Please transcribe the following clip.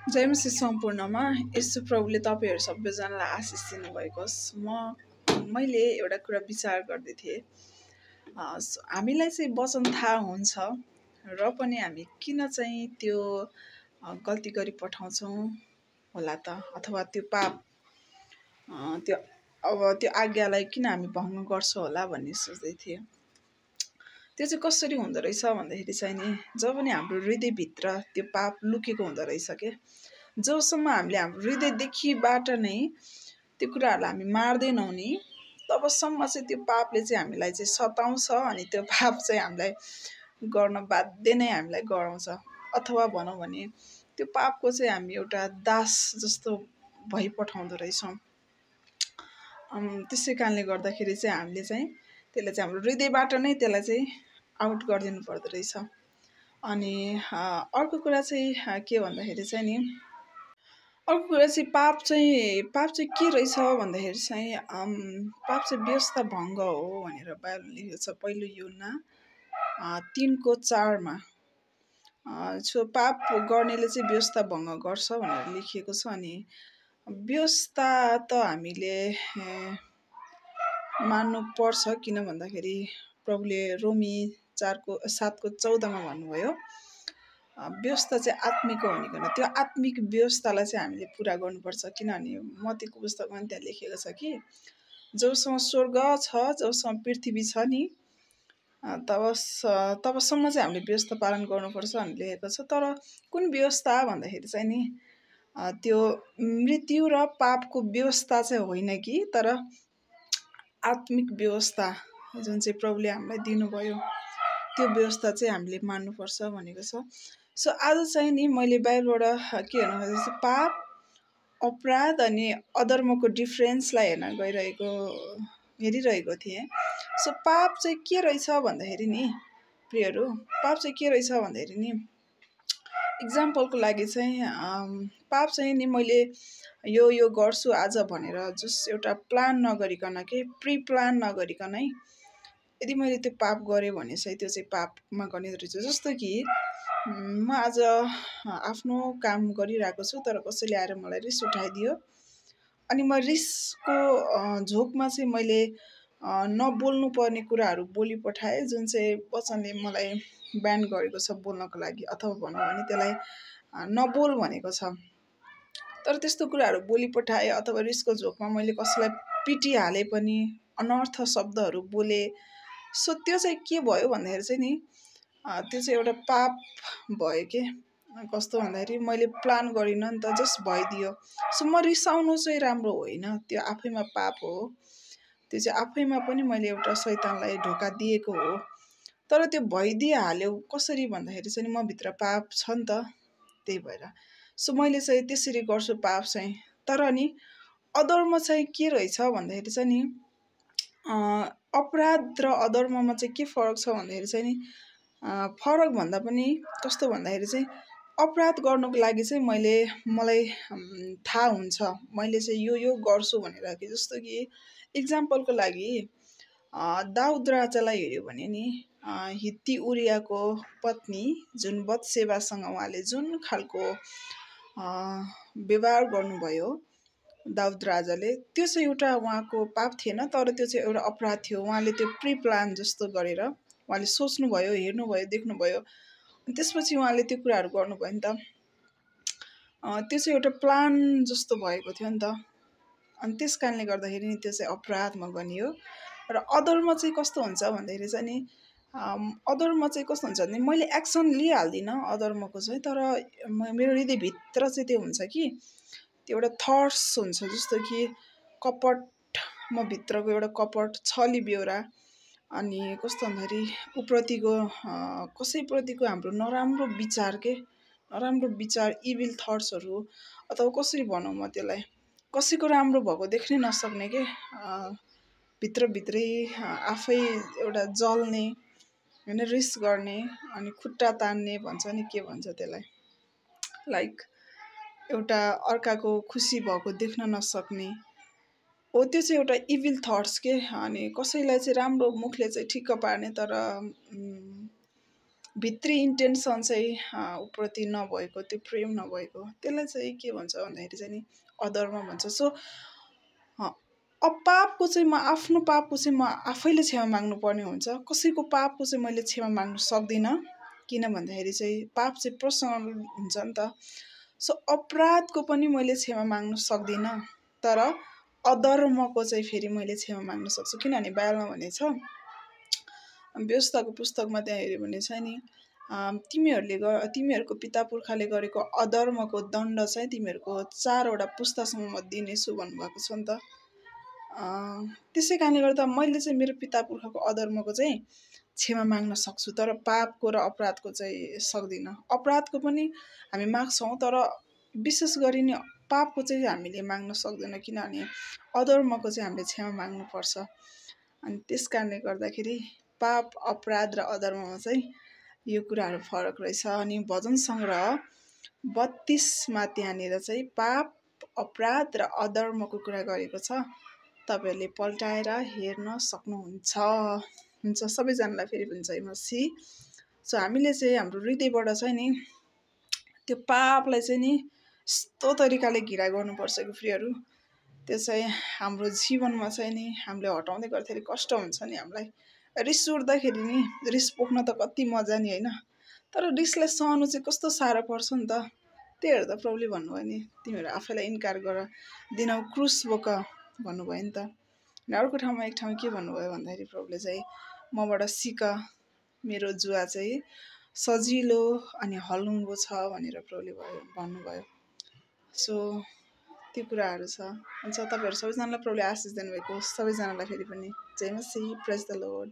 जय मसी सम्पूर्णमा यशु प्रभुले तपाईँहरू सबैजनालाई आशिष दिनुभएको होस्। मैले एउटा कुरा विचार गर्दै थिएँ। हामीलाई चाहिँ वचन थाहा हुन्छ र पनि हामी किन चाहिँ त्यो गल्ती गरी पठाउँछौँ होला त, अथवा त्यो पाप त्यो आज्ञालाई किन हामी भङ्ग गर्छौँ होला भन्ने सोच्दै थिएँ। त्यो चाहिँ कसरी हुँदो रहेछ भन्दाखेरि चाहिँ नि, जब पनि हाम्रो हृदयभित्र त्यो पाप लुकेको हुँदो रहेछ के, जबसम्म हामीले हाम्रो हृदयदेखिबाट नै त्यो कुराहरूलाई हामी मार्दैनौँ नि, तबसम्म चाहिँ त्यो पापले चाहिँ हामीलाई चाहिँ सताउँछ। अनि त्यो पाप चाहिँ हामीलाई गर्न बाध्य नै हामीलाई गराउँछ। अथवा भनौँ भने त्यो पापको चाहिँ हामी एउटा दास जस्तो भइपठाउँदो रहेछौँ। त्यसै कारणले गर्दाखेरि चाहिँ हामीले चाहिँ त्यसलाई चाहिँ हाम्रो हृदयबाट नै त्यसलाई चाहिँ आउट गरिदिनु पर्दो रहेछ। अनि अर्को कुरा चाहिँ के भन्दाखेरि चाहिँ नि, अर्को कुरा चाहिँ पाप चाहिँ के रहेछ भन्दाखेरि चाहिँ पाप चाहिँ व्यवस्था भङ्ग हो भनेर बाइबलमा लेखेको छ। पहिलो यूहन्ना 3:4 पाप गर्नेले चाहिँ व्यवस्था भङ्ग गर्छ भनेर लेखिएको छ। अनि व्यवस्था त हामीले मान्नु पर्छ, किन भन्दाखेरि प्रभुले रोमी 4:7-14 भन्नुभयो, व्यवस्था चाहिँ आत्मिक हो भनिकन। त्यो आत्मिक व्यवस्थालाई चाहिँ हामीले पुरा गर्नुपर्छ। किनभने मत्तीको पुस्तकमा त्यहाँ लेखेको छ कि जबसम्म स्वर्ग छ, जबसम्म पृथ्वी छ नि, तबसम्म चाहिँ हामीले व्यवस्था पालन गर्नुपर्छ भनेर लेखेको छ। तर कुन व्यवस्था भन्दाखेरि चाहिँ नि, त्यो मृत्यु र पापको व्यवस्था चाहिँ होइन कि, तर आत्मिक व्यवस्था जुन चाहिँ प्रभुले हामीलाई दिनुभयो त्यो व्यवस्था चाहिँ हामीले मान्नुपर्छ भनेको छ। सो आज चाहिँ नि मैले बाहिरबाट के हेर्नु खोजेको, पाप, अपराध अनि अधर्मको डिफ्रेन्सलाई हेरिरहेको थिएँ। सो पाप चाहिँ के रहेछ भन्दाखेरि नि प्रियहरू, पाप चाहिँ के रहेछ भन्दाखेरि नि, इक्जाम्पलको लागि चाहिँ पाप चाहिँ नि मैले यो गर्छु आज भनेर जस्ट एउटा प्लान नगरिकन के, प्री प्लान नगरिकनै यदि मैले त्यो पाप गरेँ भने चाहिँ त्यो चाहिँ पापमा गर्ने रहेछ। जस्तो कि म आज आफ्नो काम गरिरहेको छु, तर कसैले आएर मलाई रिस उठाइदियो, अनि म रिसको झोकमा चाहिँ मैले नबोल्नु पर्ने कुराहरू बोलिपठाएँ, जुन चाहिँ वचनले मलाई ब्यान गरेको छ बोल्नको लागि, अथवा भनौँ भने त्यसलाई नबोल भनेको छ। तर त्यस्तो कुराहरू बोलिपठाएँ, अथवा रिसको झोकमा मैले कसैलाई पिटिहालेँ पनि, अनर्थ शब्दहरू बोलेँ। सो त्यो चाहिँ के भयो भन्दाखेरि चाहिँ नि, त्यो चाहिँ एउटा पाप भयो के। कस्तो भन्दाखेरि मैले प्लान गरिनँ नि त, जस्ट भइदियो। सो म रिसाउनु चाहिँ राम्रो होइन, त्यो आफैमा पाप हो। त्यो चाहिँ आफैमा पनि मैले एउटा शैतानलाई धोका दिएको हो। तर त्यो भइदिइहाल्यो कसरी भन्दाखेरि चाहिँ म भित्र पाप छ नि त, त्यही भएर सो मैले चाहिँ त्यसरी गर्छु पाप चाहिँ। तर नि अधर्म चाहिँ के रहेछ भन्दाखेरि चाहिँ नि, अपराध र अधर्ममा चाहिँ के फरक छ भन्दाखेरि चाहिँ नि, फरक भन्दा पनि कस्तो भन्दाखेरि चाहिँ, अपराध गर्नुको लागि चाहिँ मलाई थाहा हुन्छ मैले चाहिँ यो गर्छु भनेर कि। जस्तो कि इक्जाम्पलको लागि दाउद राजालाई हेऱ्यो भने नि, हित्ती उरियाको पत्नी जुन बत्सेबासँग उहाँले जुन खालको व्यवहार गर्नुभयो दाउद राजाले, त्यो चाहिँ एउटा उहाँको पाप थिएन, तर त्यो चाहिँ एउटा अपराध थियो। उहाँले त्यो प्री प्लान जस्तो गरेर उहाँले सोच्नुभयो, हेर्नुभयो, देख्नुभयो, त्यसपछि उहाँले त्यो कुराहरू गर्नुभयो नि त। त्यो चाहिँ एउटा प्लान जस्तो भएको थियो नि त। अनि त्यस कारणले गर्दाखेरि त्यो चाहिँ अपराधमा गनियो। र अधर्म चाहिँ कस्तो हुन्छ भन्दाखेरि चाहिँ नि, अधर्म चाहिँ कस्तो हुन्छ भने मैले एक्सन लिइहाल्दिनँ अधर्मको चाहिँ, तर मेरो हृदयभित्र चाहिँ त्यो हुन्छ कि, त्यो एउटा थट्स हुन्छ। जस्तो कि कपट, म भित्रको एउटा कपट, छली बेहोरा, अनि कस्तो भन्दाखेरि उप्रतिको कसैप्रतिको हाम्रो नराम्रो विचार के, नराम्रो विचार, इभिल थट्सहरू, अथवा कसरी भनौँ म त्यसलाई, कसैको राम्रो भएको देख्नै नसक्ने के, भित्रभित्रै आफै एउटा जल्ने होइन, रिस गर्ने, अनि खुट्टा तान्ने भन्छ नि, के भन्छ त्यसलाई, लाइक एउटा अर्काको खुसी भएको देख्न नसक्ने हो। त्यो चाहिँ एउटा इभिल थट्स के। अनि कसैलाई चाहिँ राम्रो मुखले चाहिँ ठिक्क पार्ने, तर भित्री इन्टेन्सन चाहिँ उप्रति नभएको, त्यो प्रेम नभएको, त्यसलाई चाहिँ के भन्छ भन्दाखेरि चाहिँ नि अधर्म भन्छ। सो पापको चाहिँ आफ्नो पापको चाहिँ म आफैले क्षमा माग्नुपर्ने हुन्छ। कसैको पापको चाहिँ मैले क्षमा माग्नु सक्दिनँ, किन भन्दाखेरि चाहिँ पाप चाहिँ पर्सनल हुन्छ नि त। सो अपराधको पनि मैले क्षमा माग्नु सक्दिनँ, तर अधर्मको चाहिँ फेरि मैले क्षमा माग्न सक्छु। किनभने बाइबलमा भनेको छ, व्यवस्थाको पुस्तकमा त्यहाँ हेऱ्यो भने चाहिँ नि तिमीहरूको पिता पुर्खाले गरेको अधर्मको दण्ड चाहिँ तिमीहरूको 4वटा पुस्तासम्म म दिनेछु भन्नुभएको छ नि त। त्यसै कारणले गर्दा मैले चाहिँ मेरो पिता पुर्खाको अधर्मको चाहिँ क्षमा माग्न सक्छु, तर पापको र अपराधको चाहिँ सक्दिनँ। अपराधको पनि हामी माग्छौँ, तर विशेष गरी नै पापको चाहिँ हामीले माग्न सक्दैनौँ, किनभने अधर्मको चाहिँ हामीले क्षमा माग्नुपर्छ। अनि त्यस कारणले गर्दाखेरि पाप, अपराध र अधर्ममा चाहिँ यो कुराहरू फरक रहेछ। अनि भजन सङ्ग्रह 32मा त्यहाँनिर चाहिँ पाप, अपराध र अधर्मको कुरा गरेको छ। तपाईँहरूले पल्टाएर हेर्न सक्नुहुन्छ। हुन्छ, सबैजनालाई फेरि भन्छ मसी। सो हामीले चाहिँ हाम्रो हृदयबाट चाहिँ नि त्यो पापलाई चाहिँ नि यस्तो तरिकाले घृणा गर्नुपर्छ कि प्रियहरू, त्यो चाहिँ हाम्रो जीवनमा चाहिँ नि हामीले हटाउँदै गर्दाखेरि कष्ट हुन्छ नि हामीलाई। रिस उठ्दाखेरि नि रिस पोख्न त कति मजा नि होइन, तर रिसलाई सहनु चाहिँ कस्तो साह्रो पर्छ नि त। त्यही हेर्दा प्रभुले भन्नुभयो नि, तिमीहरू आफैलाई इन्कार गर, दिनौ क्रुस बोक भन्नुभयो नि त। अनि अर्को ठाउँमा एक ठाउँ के भन्नुभयो भन्दाखेरि प्रभुले चाहिँ मबाट सिक, मेरो जुवा चाहिँ सजिलो अनि हलुङ्गो छ भनेर प्रभुले भन्नुभयो। सो त्यो कुराहरू छ। हुन्छ, तपाईँहरू सबैजनालाई प्रभुले आशिष दिनुभएको, सबैजनालाई फेरि पनि जय मसीह, प्रेज द लर्ड।